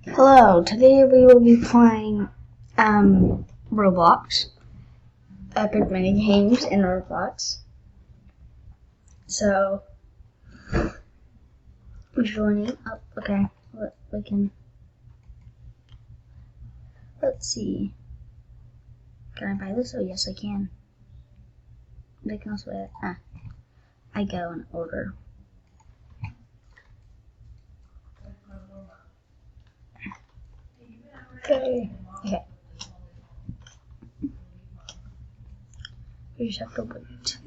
Hello, today we will be playing Roblox, epic mini games in Roblox. So, we're joining up. Okay, we can. Let's see. Can I buy this? Oh, yes, I can. They can also. I go and order. Okay. We just have to wait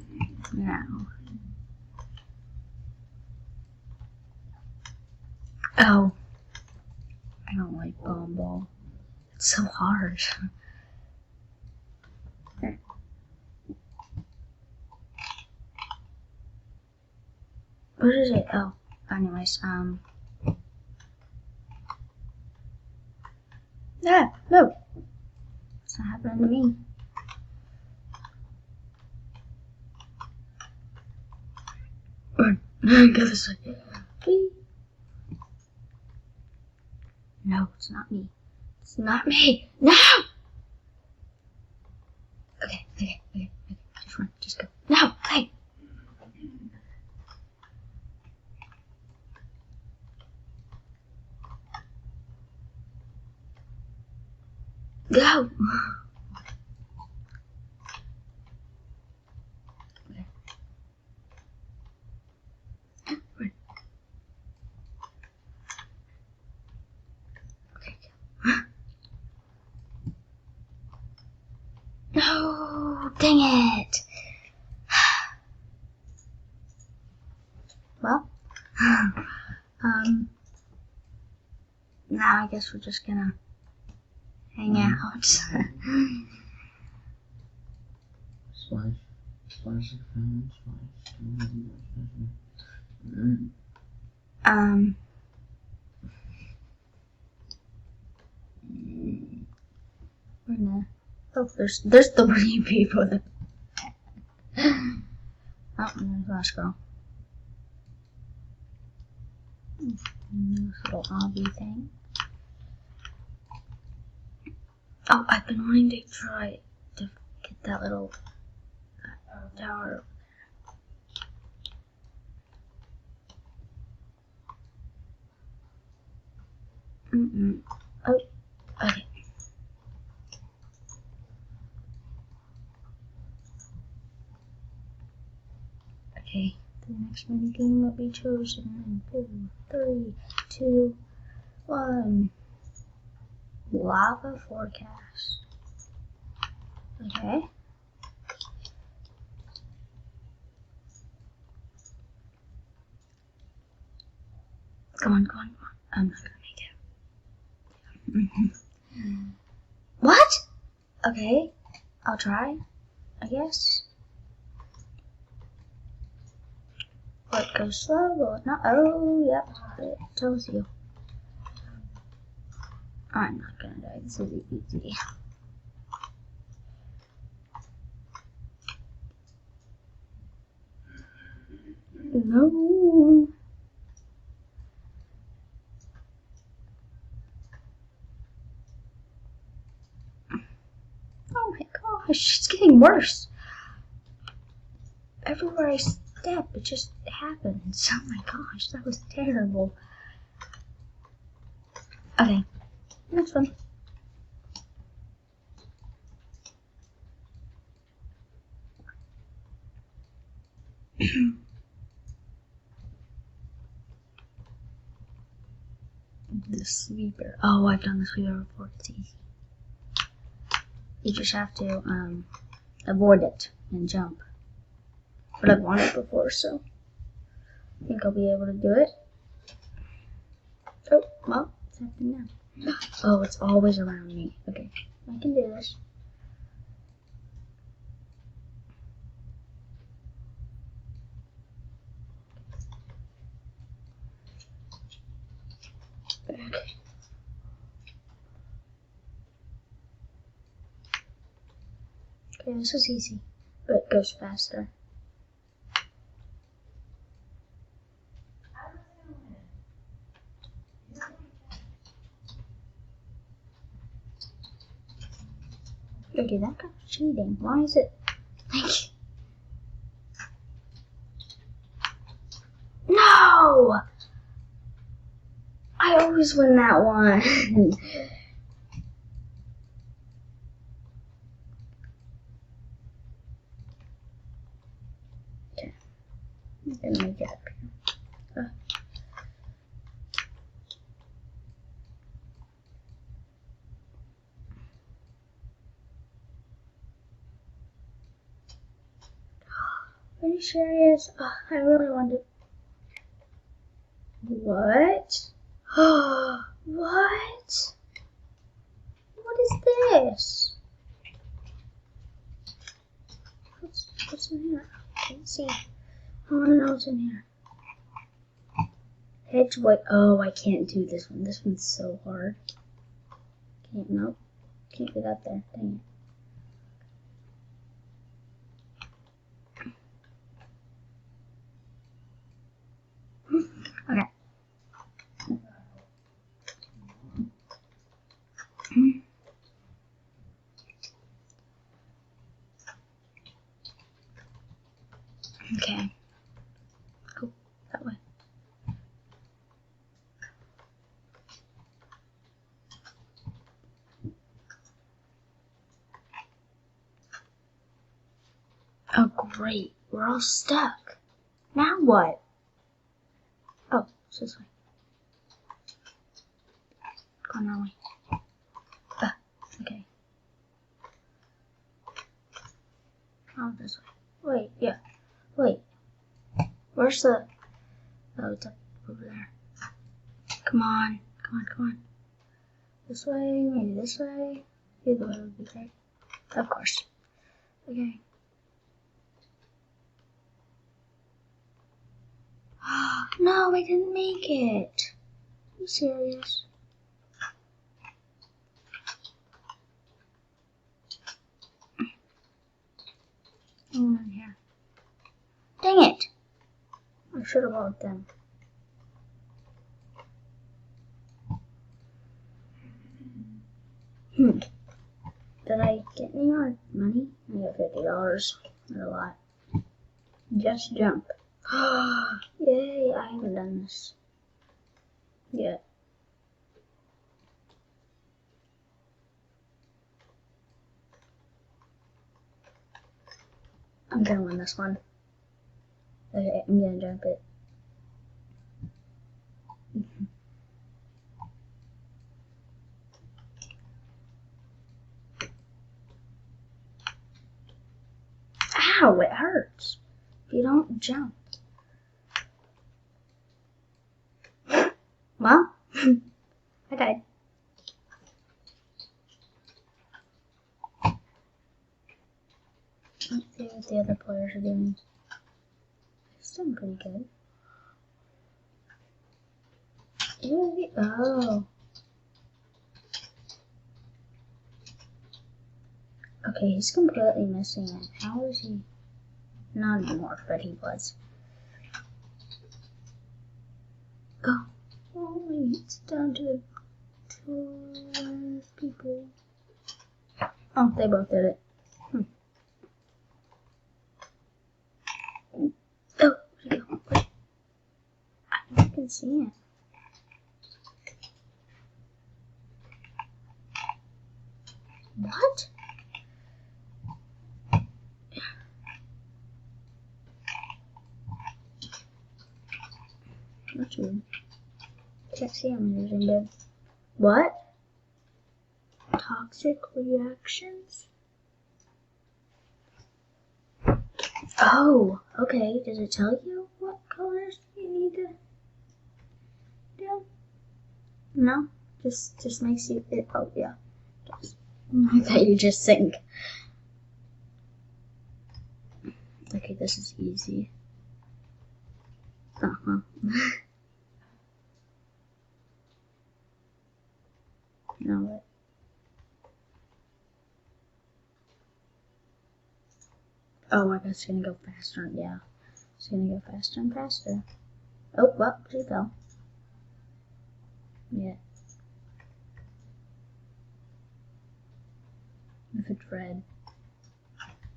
now. Oh, I don't like bomb ball. It's so hard. What is it? Oh, anyways, yeah, no, it's not happening to me. Go this way. No, it's not me. It's not me. No! Okay. Just run. Just go. No! Hey! Go! Okay. Run. Okay, go. No! Dang it! Well, now I guess we're just gonna hang out. Splash the phone, We're gonna. Oh, there's 3 people. Oh, and there's last girl. This little obby thing. Oh, I've been wanting to try to get that little tower. Oh, okay. Okay, the next mini game will be chosen in 4, 3, 2, 1. Lava forecast. Okay. Come on. I'm not gonna make it. What? Okay, I'll try, I guess. Will it go slow? Will it not? Oh, yep, it tells you. I'm not gonna die. This is easy. No. Oh my gosh, it's getting worse. Everywhere I step, it just happens. Oh my gosh, that was terrible. Okay, next one. The sweeper. Oh, I've done the sweeper before. It's easy. You just have to avoid it and jump. But I've won it before, so I think I'll be able to do it. Oh, well, it's happening now. Oh, it's always around me. Okay, I can do this. Okay. Okay, this is easy, but it goes faster. Okay, that guy's cheating. Why is it like... No! I always win that one. Okay. I'm gonna make it up here. Are you serious? Oh, I really wanted. What? What? What is this? What's in here? I can't see. I want to know what's in here. Hedge white. Oh, I can't do this one. This one's so hard. Nope. Can't get up there. Dang it. Okay. Okay. Go that way. Oh, great. We're all stuck. Now what? Oh, it's this way. Going that way. Okay. Oh, this way. Wait, yeah. Wait. Where's the... Oh, it's up over there. Come on. Come on, come on. This way, maybe this way. Either way would be great. Of course. Okay. No, I didn't make it. Are you serious? In here. Dang it! I should have bought them. Did I get any more money? I got $50. Not a lot. Just jump. Yay, I haven't done this yet. I'm gonna win this one. Okay, I'm gonna jump it. Ow, it hurts. If you don't jump. Well, I died. Let's see what the other players are doing. They're doing pretty good. Oh. Okay, he's completely missing it. How is he? Not anymore, but he was. Oh, it's down to 2 people. Oh, they both did it. Oh, where'd it go? Wait. I can see it. What? That's weird. Can't see him using it. What? Toxic reactions? Oh, okay. Does it tell you what colors you need to do? No? Just makes you... oh, yeah. I thought you just think. Okay, this is easy. Uh-huh. Now what? Oh, I guess it's gonna go faster. Yeah. It's gonna go faster and faster. Oh, well, she fell. Yeah. if it's red.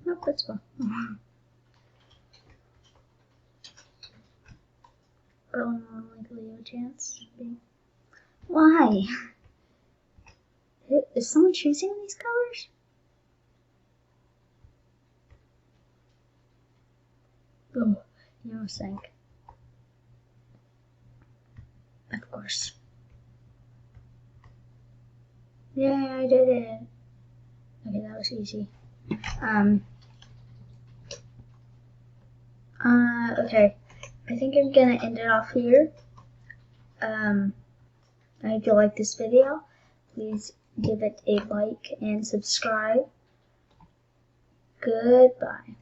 Nope, that's fine. Early on, like Leo chance. Why? Is someone choosing these colors? Oh, you know, sync. Of course. Yeah, I did it. Okay, that was easy. Okay. I think I'm gonna end it off here. I hope you like this video. Please give it a like and subscribe. Goodbye.